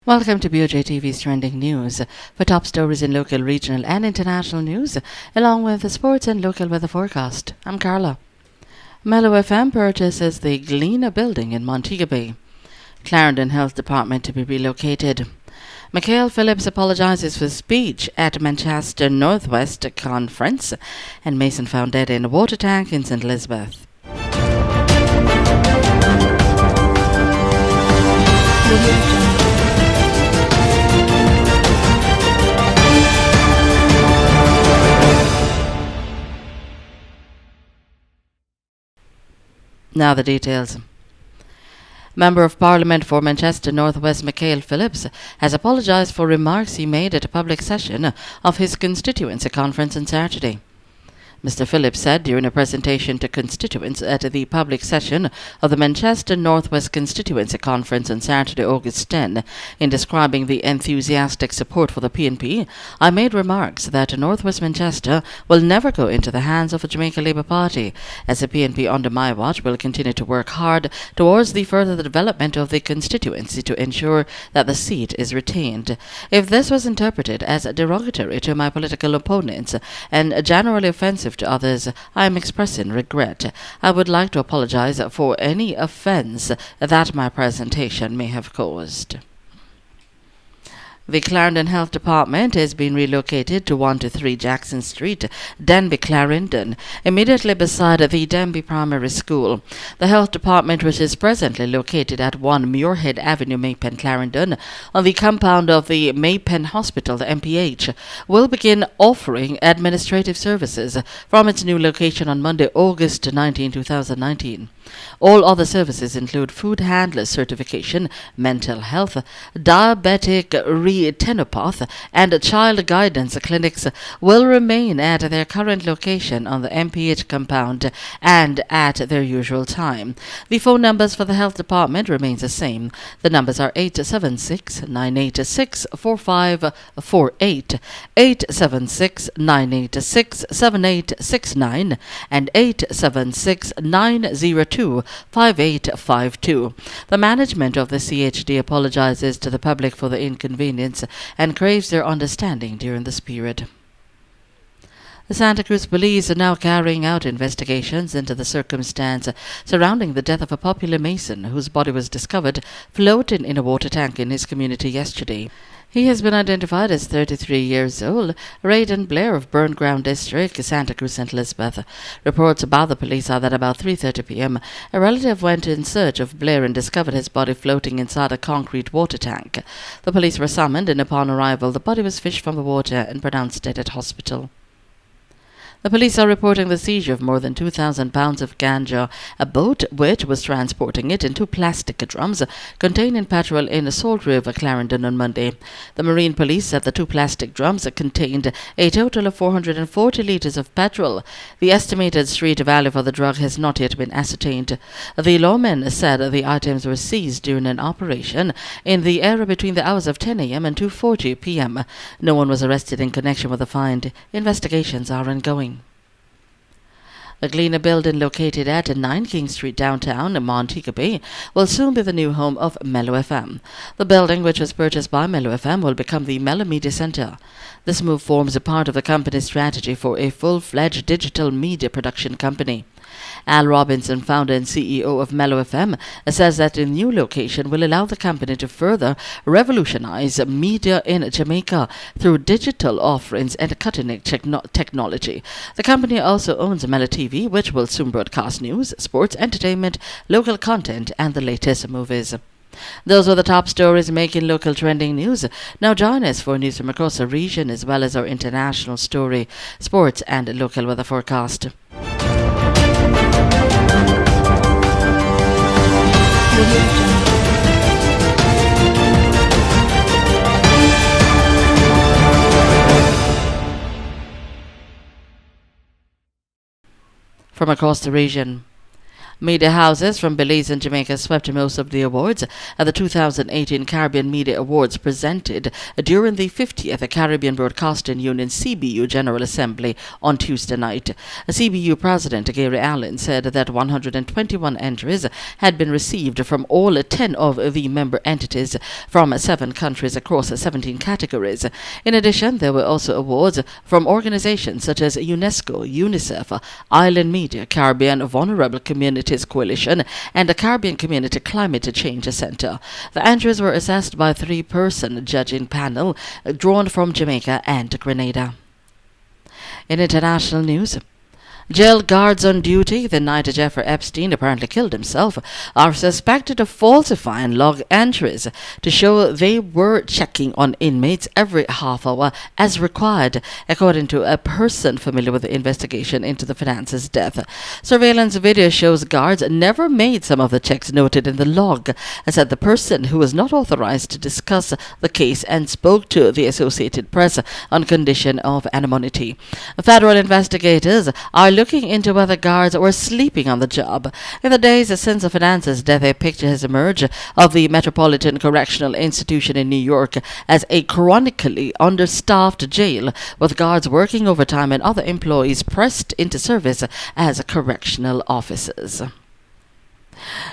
Welcome to BOJTV's trending news for top stories in local, regional and international news, along with the sports and local weather forecast. I'm Carla. Mellow FM purchases the Gleena building in Montego Bay. Clarendon Health Department to be relocated. Michael Phillips apologises for speech at Manchester Northwest Conference, and Mason found dead in a water tank in St. Elizabeth. Now the details. Member of Parliament for Manchester Northwest Michael Phillips has apologised for remarks he made at a public session of his constituency conference on Saturday. Mr. Phillips said during a presentation to constituents at the public session of the Manchester Northwest Constituency Conference on Saturday, August 10, in describing the enthusiastic support for the PNP, I made remarks that Northwest Manchester will never go into the hands of the Jamaica Labour Party, as the PNP under my watch will continue to work hard towards the further development of the constituency to ensure that the seat is retained. If this was interpreted as derogatory to my political opponents and generally offensive to others, I am expressing regret. I would like to apologize for any offense that my presentation may have caused. The Clarendon Health Department has been relocated to 1-3 Jackson Street, Denbigh, Clarendon, immediately beside the Denbigh Primary School. The Health Department, which is presently located at 1 Muirhead Avenue, Maypen, Clarendon, on the compound of the Maypen Hospital, the MPH, will begin offering administrative services from its new location on Monday, August 19, 2019. All other services include food handler certification, mental health, diabetic retinopathy, and child guidance clinics will remain at their current location on the MPH compound and at their usual time. The phone numbers for the health department remains the same. The numbers are 876-986-4548, 876-986-7869, and 876-902-5852. The management of the CHD apologizes to the public for the inconvenience and craves their understanding during this period. The Santa Cruz police are now carrying out investigations into the circumstance surrounding the death of a popular Mason whose body was discovered floating in a water tank in his community yesterday. He has been identified as 33 years old, Raiden Blair of Burn Ground District, Santa Cruz, St. Elizabeth. Reports about the police are that about 3:30 p.m., a relative went in search of Blair and discovered his body floating inside a concrete water tank. The police were summoned, and upon arrival, the body was fished from the water and pronounced dead at hospital. The police are reporting the seizure of more than 2,000 pounds of ganja, a boat which was transporting it in 2 plastic drums containing petrol in Salt River, Clarendon on Monday. The Marine Police said the 2 plastic drums contained a total of 440 litres of petrol. The estimated street value for the drug has not yet been ascertained. The lawmen said the items were seized during an operation in the area between the hours of 10 a.m. and 2:40 p.m. No one was arrested in connection with the find. Investigations are ongoing. The Gleena building located at 9 King Street downtown Montego Bay will soon be the new home of Mellow FM. The building, which was purchased by Mellow FM, will become the Mellow Media Center. This move forms a part of the company's strategy for a full-fledged digital media production company. Al Robinson, founder and CEO of Mellow FM, says that the new location will allow the company to further revolutionize media in Jamaica through digital offerings and cutting-edge technology. The company also owns Mellow TV, which will soon broadcast news, sports, entertainment, local content, and the latest movies. Those were the top stories making local trending news. Now join us for news from across the region as well as our international story, sports, and local weather forecast. From across the region. Media houses from Belize and Jamaica swept most of the awards at the 2018 Caribbean Media Awards presented during the 50th Caribbean Broadcasting Union CBU General Assembly on Tuesday night. CBU President Gary Allen said that 121 entries had been received from all 10 of the member entities from 7 countries across 17 categories. In addition, there were also awards from organizations such as UNESCO, UNICEF, Island Media, Caribbean Vulnerable Communities Coalition, and the Caribbean Community Climate Change Center. The entries were assessed by a 3-person judging panel drawn from Jamaica and Grenada. In international news, jail guards on duty the night Jeffrey Epstein apparently killed himself are suspected of falsifying log entries to show they were checking on inmates every half hour as required, according to a person familiar with the investigation into the finance's death. Surveillance video shows guards never made some of the checks noted in the log, said the person, who was not authorized to discuss the case and spoke to the Associated Press on condition of anonymity. Federal investigators are looking into whether guards were sleeping on the job. In the days since the finance's death, a picture has emerged of the Metropolitan Correctional Institution in New York as a chronically understaffed jail, with guards working overtime and other employees pressed into service as correctional officers.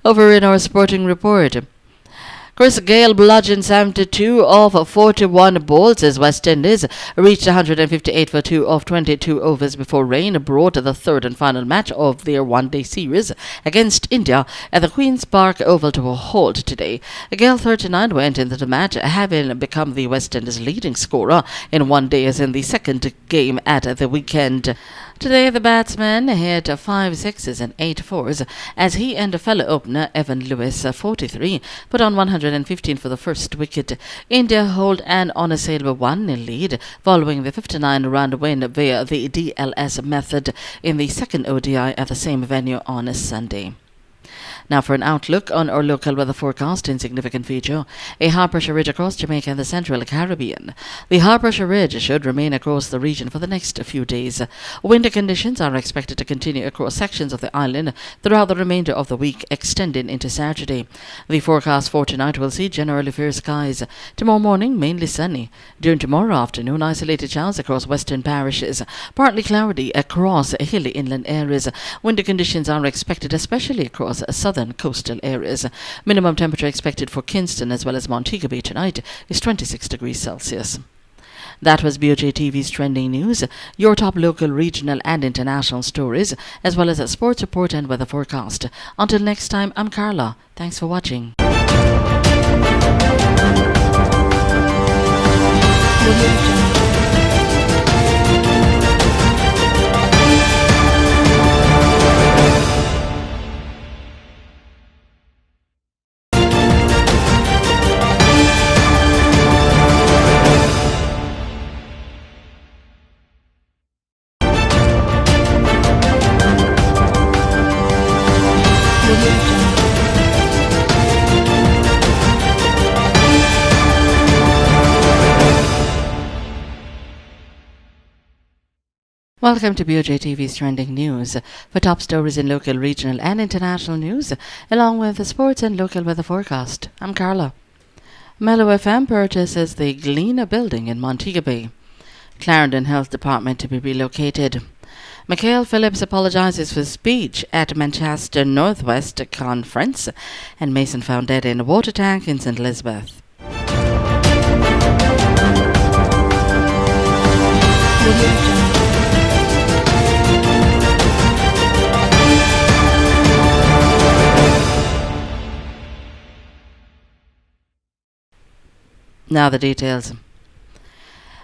Over in our sporting report, Chris Gayle bludgeoned 72 of 41 balls as West Indies reached 158 for 2 of 22 overs before rain brought the third and final match of their one-day series against India at the Queen's Park Oval to a halt today. Gayle, 39, went into the match having become the West Indies' leading scorer in one day as in the second game at the weekend. Today, the batsman hit 5 sixes and 8 fours as he and fellow opener Evan Lewis, 43, put on 115 for the first wicket. India hold an unassailable 1-0 lead following the 59-run win via the DLS method in the second ODI at the same venue on Sunday. Now for an outlook on our local weather forecast. Insignificant feature: a high pressure ridge across Jamaica and the Central Caribbean. The high pressure ridge should remain across the region for the next few days. Winter conditions are expected to continue across sections of the island throughout the remainder of the week, extending into Saturday. The forecast for tonight will see generally fair skies. Tomorrow morning, mainly sunny. During tomorrow afternoon, isolated showers across western parishes. Partly cloudy across hilly inland areas. Winter conditions are expected especially across southern coastal areas. Minimum temperature expected for Kingston as well as Montego Bay tonight is 26 degrees Celsius. That was BOJTV's Trending News, your top local, regional and international stories, as well as a sports report and weather forecast. Until next time, I'm Carla. Thanks for watching. Welcome to BOJTV's Trending News. For top stories in local, regional and international news, along with the sports and local weather forecast, I'm Carla. Mellow FM purchases the Galena building in Montego Bay. Clarendon Health Department to be relocated. Michael Phillips apologizes for speech at Manchester Northwest Conference, and Mason found dead in a water tank in St. Elizabeth. Now the details.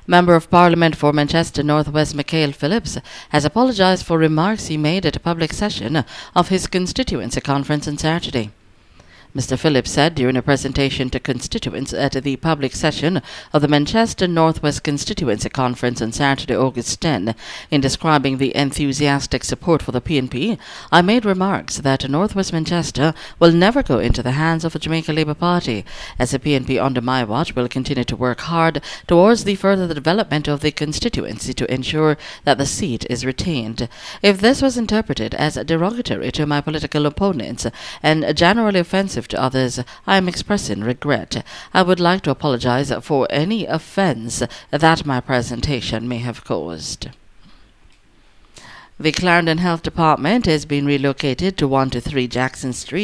Member of Parliament for Manchester Northwest Michael Phillips has apologised for remarks he made at a public session of his constituency conference on Saturday. Mr. Phillips said during a presentation to constituents at the public session of the Manchester North West Constituency Conference on Saturday, August 10, in describing the enthusiastic support for the PNP, I made remarks that North West Manchester will never go into the hands of the Jamaica Labour Party, as the PNP under my watch will continue to work hard towards the further development of the constituency to ensure that the seat is retained. If this was interpreted as derogatory to my political opponents and generally offensive to others, I am expressing regret. I would like to apologize for any offense that my presentation may have caused. The Clarendon Health Department has been relocated to 1 to 3 Jackson Street